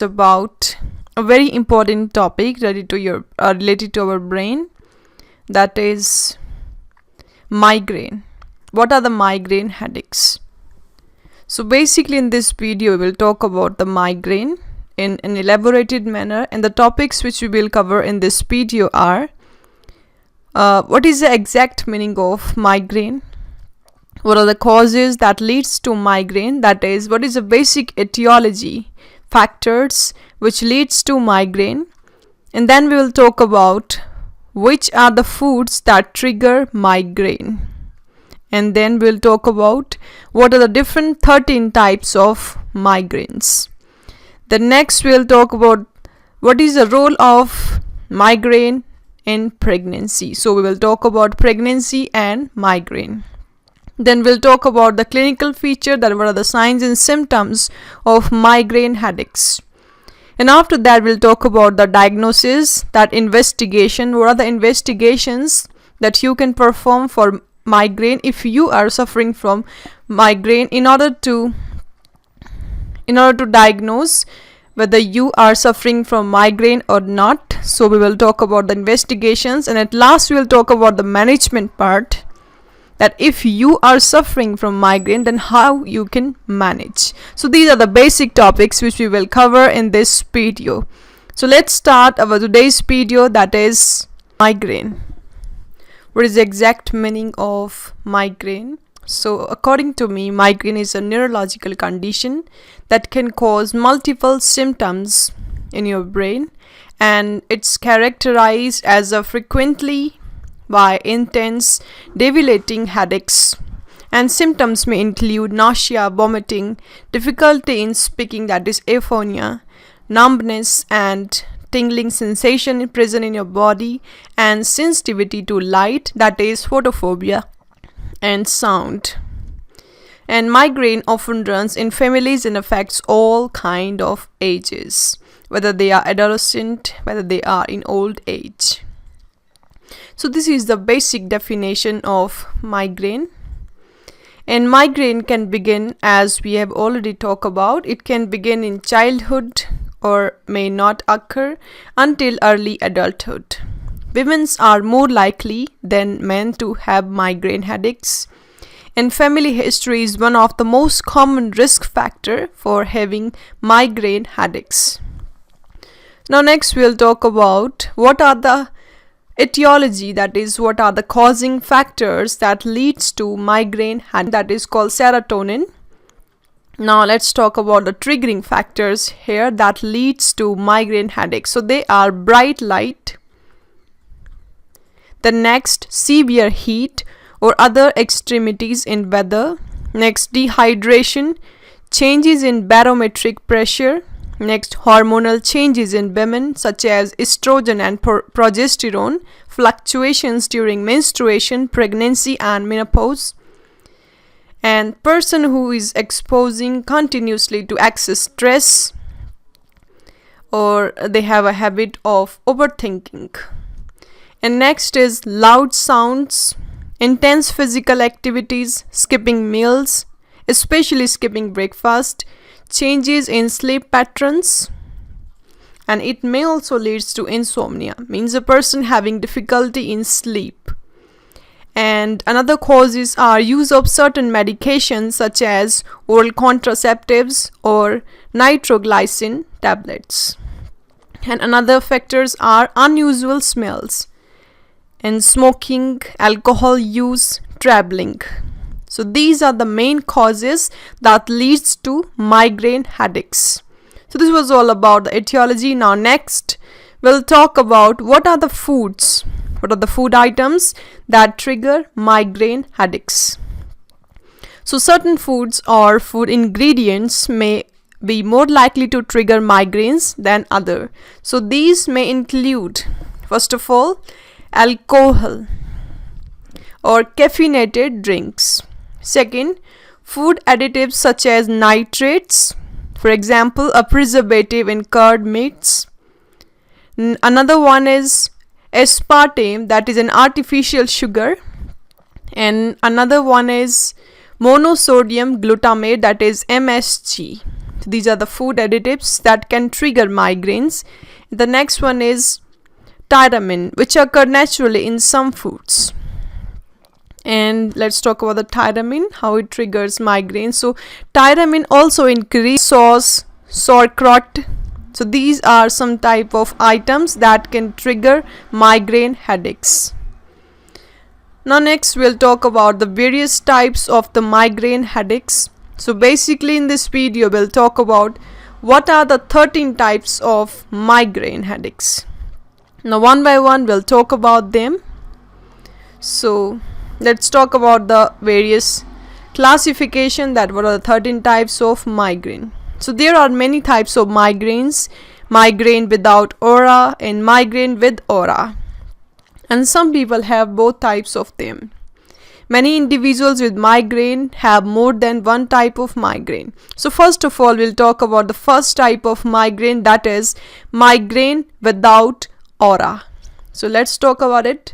About a very important topic related to our brain, that is migraine. What are the migraine headaches? So basically in this video we will talk about the migraine in an elaborated manner, and the topics which we will cover in this video are what is the exact meaning of migraine, what are the causes that leads to migraine, that is what is the basic etiology factors which leads to migraine, and then we will talk about which are the foods that trigger migraine, and then we'll talk about what are the different 13 types of migraines. Then next we'll talk about what is the role of migraine in pregnancy. So we will talk about pregnancy and migraine. Then we'll talk about the clinical feature, that what are the signs and symptoms of migraine headaches. And after that we'll talk about the diagnosis, that investigation, what are the investigations that you can perform for migraine if you are suffering from migraine in order to diagnose whether you are suffering from migraine or not. So we will talk about the investigations, and at last we will talk about the management part, that if you are suffering from migraine then how you can manage. So these are the basic topics which we will cover in this video. So let's start our today's video, that is migraine. What is the exact meaning of migraine? So according to me, migraine is a neurological condition that can cause multiple symptoms in your brain, and it's characterized as a frequently by intense debilitating headaches, and symptoms may include nausea, vomiting, difficulty in speaking, that is aphonia, numbness and tingling sensation present in your body, and sensitivity to light, that is photophobia, and sound. And migraine often runs in families and affects all kind of ages, whether they are adolescent, whether they are in old age. So this is the basic definition of migraine. And migraine can begin, as we have already talked about, it can begin in childhood or may not occur until early adulthood. Women are more likely than men to have migraine headaches, and family history is one of the most common risk factor for having migraine headaches. Now next we'll talk about what are the etiology, that is what are the causing factors that leads to migraine headache, that is called serotonin. Now let's talk about the triggering factors here that leads to migraine headache. So they are bright light, the next severe heat or other extremities in weather, next dehydration, changes in barometric pressure, next hormonal changes in women such as estrogen and progesterone, fluctuations during menstruation, pregnancy and menopause, and person who is exposing continuously to excess stress, or they have a habit of overthinking. And next is loud sounds, intense physical activities, skipping meals, especially skipping breakfast, changes in sleep patterns, and it may also leads to insomnia, means a person having difficulty in sleep. And another causes are use of certain medications such as oral contraceptives or nitroglycerin tablets. And another factors are unusual smells and smoking, alcohol use, traveling. So these are the main causes that leads to migraine headaches. So this was all about the etiology. Now next we'll talk about what are the foods, what are the food items that trigger migraine headaches. So certain foods or food ingredients may be more likely to trigger migraines than other. So these may include, first of all, alcohol or caffeinated drinks. Second, food additives such as nitrates, for example, a preservative in curd meats. Another one is aspartame, that is an artificial sugar. And another one is monosodium glutamate, that is MSG. these are the food additives that can trigger migraines. The next one is tyramine, which occur naturally in some foods. And let's talk about the tyramine, how it triggers migraine. So tyramine also increases sauce, sauerkraut. So these are some type of items that can trigger migraine headaches. Now next we'll talk about the various types of the migraine headaches. So basically in this video we'll talk about what are the 13 types of migraine headaches. Now one by one we'll talk about them. So let's talk about the various classification, that what are the 13 types of migraine. So there are many types of migraines: migraine without aura and migraine with aura. And some people have both types of them. Many individuals with migraine have more than one type of migraine. So first of all, we'll talk about the first type of migraine, that is migraine without aura. So let's talk about it.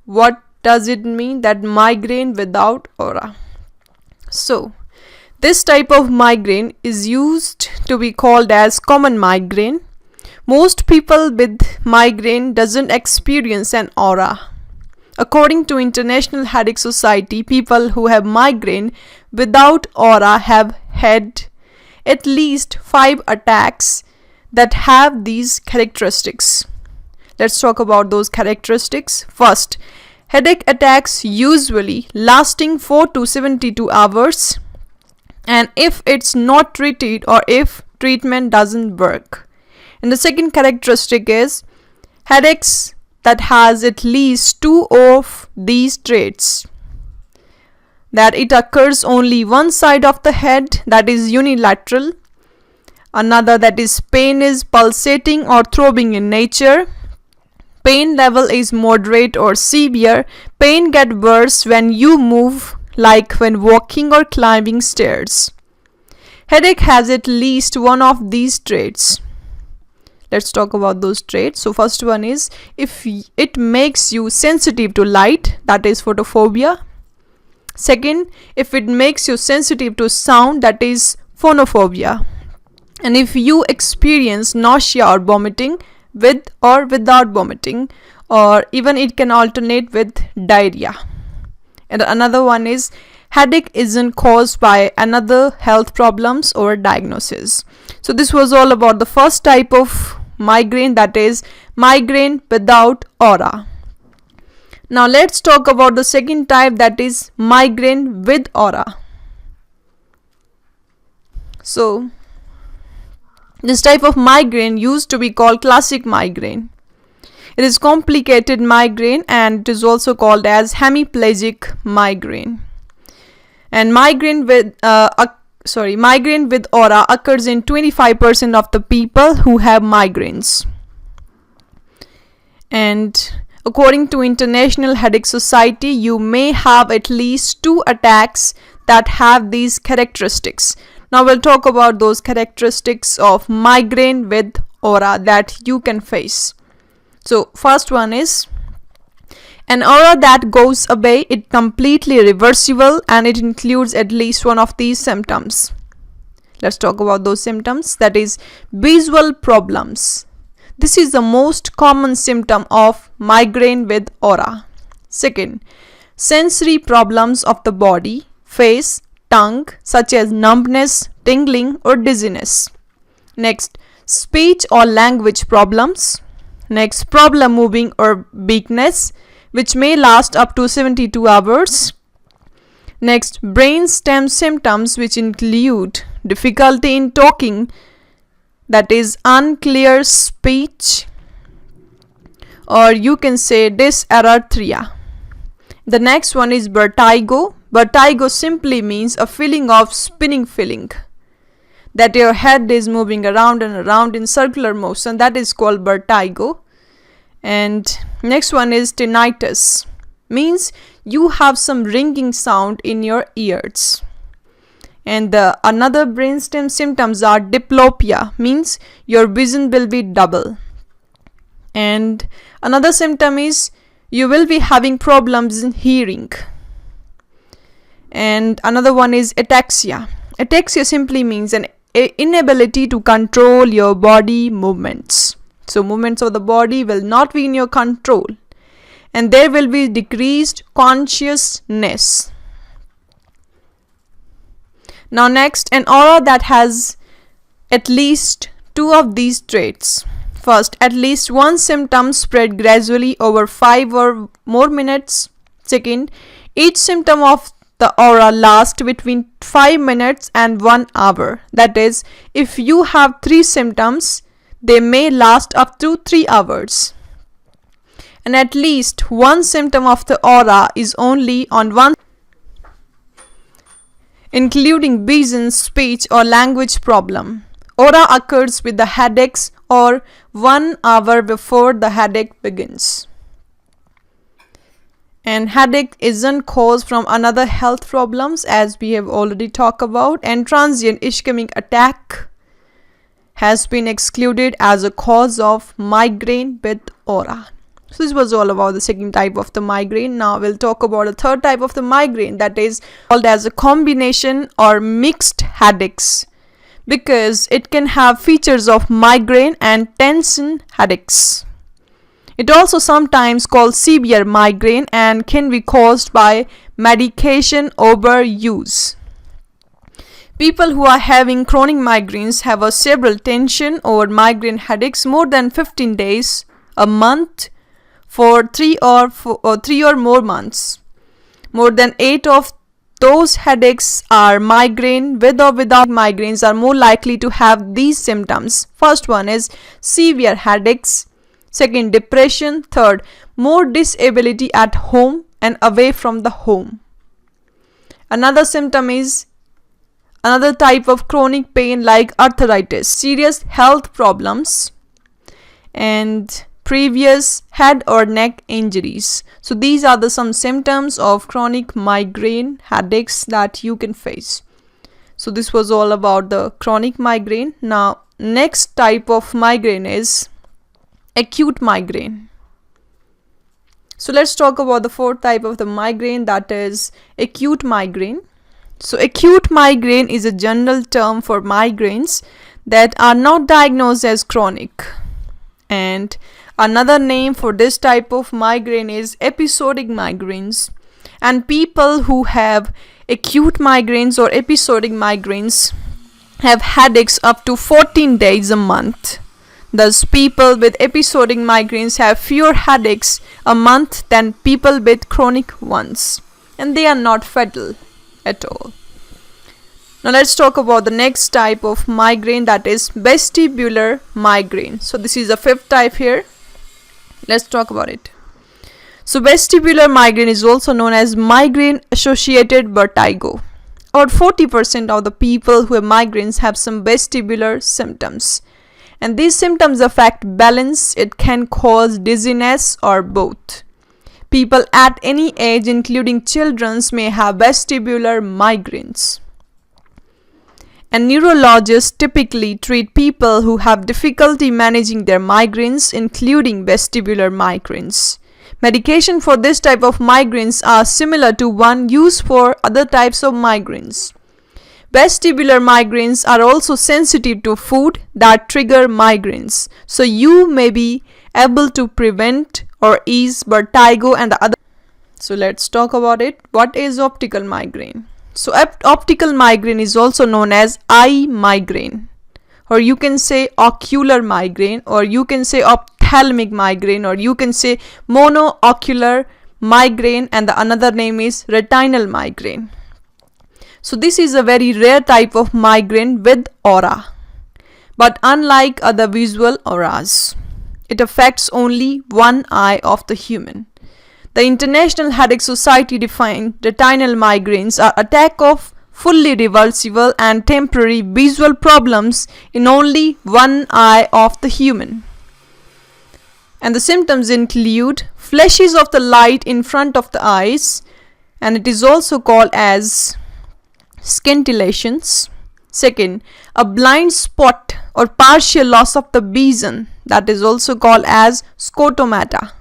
What does it mean, that migraine without aura? So this type of migraine is used to be called as common migraine. Most people with migraine doesn't experience an aura. According to International Headache Society, people who have migraine without aura have had at least 5 attacks that have these characteristics. Let's talk about those characteristics. First, headache attacks usually lasting 4 to 72 hours. And if it's not treated or if treatment doesn't work. And the second characteristic is headaches that has at least 2 of these traits. That it occurs only one side of the head, that is unilateral. Another, that is pain is pulsating or throbbing in nature. Pain level is moderate or severe. Pain gets worse when you move, like when walking or climbing stairs. Headache has at least one of these traits. Let's talk about those traits. So first one is if it makes you sensitive to light, that is photophobia. Second, if it makes you sensitive to sound, that is phonophobia. And if you experience nausea or vomiting, with or without vomiting, or even it can alternate with diarrhea. And another one is headache isn't caused by another health problems or diagnosis. So this was all about the first type of migraine, that is migraine without aura. Now let's talk about the second type, that is migraine with aura. So this type of migraine used to be called classic migraine. It is complicated migraine and it is also called as hemiplegic migraine. And migraine with aura occurs in 25% of the people who have migraines. And according to International Headache Society, you may have at least 2 attacks that have these characteristics. Now we'll talk about those characteristics of migraine with aura that you can face. So first one is an aura that goes away. It's completely reversible and it includes at least one of these symptoms. Let's talk about those symptoms. That is visual problems. This is the most common symptom of migraine with aura. Second, sensory problems of the body, face, tongue, such as numbness, tingling or dizziness. Next, speech or language problems. Next, problem moving or weakness, which may last up to 72 hours. Next, brain stem symptoms, which include difficulty in talking, that is unclear speech, or you can say dysarthria. The next one is vertigo. Vertigo simply means a feeling of spinning feeling, that your head is moving around and around in circular motion. That is called vertigo. And next one is tinnitus. Means you have some ringing sound in your ears. And the another brainstem symptoms are diplopia. Means your vision will be double. And another symptom is you will be having problems in hearing. And another one is ataxia. Ataxia simply means an inability to control your body movements. So movements of the body will not be in your control, and there will be decreased consciousness. Now next, an aura that has at least two of these traits. First, at least one symptom spread gradually over 5 or more minutes. Second, each symptom of the aura lasts between 5 minutes and 1 hour. That is, if you have 3 symptoms, they may last up to 3 hours. And at least one symptom of the aura is only on one, including vision, speech or language problem. Aura occurs with the headaches or 1 hour before the headache begins. And headache isn't caused from another health problems, as we have already talked about, and transient ischemic attack has been excluded as a cause of migraine with aura. So this was all about the second type of the migraine. Now we'll talk about the third type of the migraine, that is called as a combination or mixed headaches, because it can have features of migraine and tension headaches. It also sometimes called severe migraine and can be caused by medication overuse. People who are having chronic migraines have a several tension or migraine headaches more than 15 days a month for 3 or more months. More than 8 of those headaches are migraine. With or without migraines are more likely to have these symptoms. First one is severe headaches. Second, depression. Third, more disability at home and away from the home. Another symptom is another type of chronic pain like arthritis, serious health problems, and previous head or neck injuries. So these are some symptoms of chronic migraine headaches that you can face. So this was all about the chronic migraine. Now next type of migraine is acute migraine. So let's talk about the fourth type of the migraine, that is acute migraine. So acute migraine is a general term for migraines that are not diagnosed as chronic. And another name for this type of migraine is episodic migraines. And people who have acute migraines or episodic migraines have headaches up to 14 days a month. Thus, people with episodic migraines have fewer headaches a month than people with chronic ones, and they are not fatal at all. Now let's talk about the next type of migraine, that is vestibular migraine. So this is the fifth type here. Let's talk about it. So vestibular migraine is also known as migraine associated vertigo. About 40% of the people who have migraines have some vestibular symptoms. And these symptoms affect balance. It can cause dizziness or both. People at any age, including children, may have vestibular migraines. And neurologists typically treat people who have difficulty managing their migraines, including vestibular migraines. Medication for this type of migraines are similar to one used for other types of migraines. Vestibular migraines are also sensitive to food that trigger migraines, so you may be able to prevent or ease vertigo and the other. So let's talk about it. What is optical migraine? So optical migraine is also known as eye migraine, or you can say ocular migraine, or you can say ophthalmic migraine, or you can say monoocular migraine, and the another name is retinal migraine. So this is a very rare type of migraine with aura, but unlike other visual auras, it affects only one eye of the human. The International Headache Society defined retinal migraines are attack of fully reversible and temporary visual problems in only one eye of the human. And the symptoms include flashes of the light in front of the eyes, and it is also called as scintillations. Second, a blind spot or partial loss of the vision, that is also called as scotomata.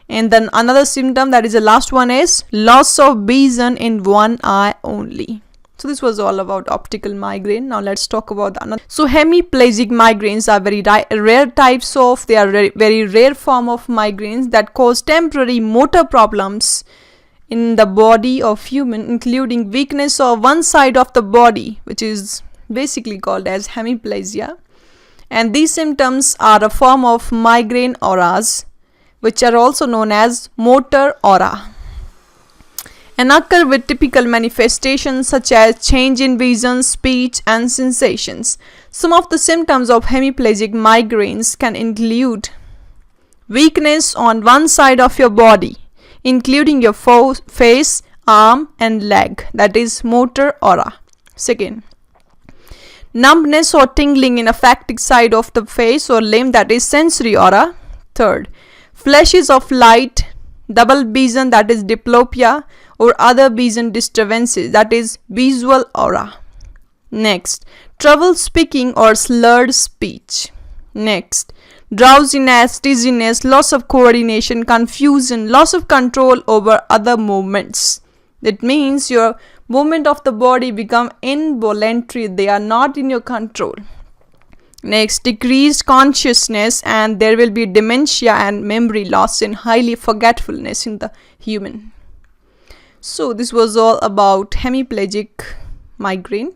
And then another symptom, that is the last one, is loss of vision in one eye only. So this was all about optical migraine. Now let's talk about the another. So hemiplegic migraines are very rare types of, they are very rare form of migraines that cause temporary motor problems in the body of human, including weakness of one side of the body, which is basically called as hemiplegia. And these symptoms are a form of migraine auras, which are also known as motor aura, and occur with typical manifestations such as change in vision, speech, and sensations. Some of the symptoms of hemiplegic migraines can include weakness on one side of your body, including your face, arm, and leg, that is motor aura. Second, numbness or tingling in affected side of the face or limb, that is sensory aura. Third, flashes of light, double vision, that is diplopia, or other vision disturbances, that is visual aura. Next, trouble speaking or slurred speech. Next, drowsiness, dizziness, loss of coordination, confusion, loss of control over other movements. That means your movement of the body become involuntary, they are not in your control. Next, decreased consciousness, and there will be dementia and memory loss and highly forgetfulness in the human. So this was all about hemiplegic migraine.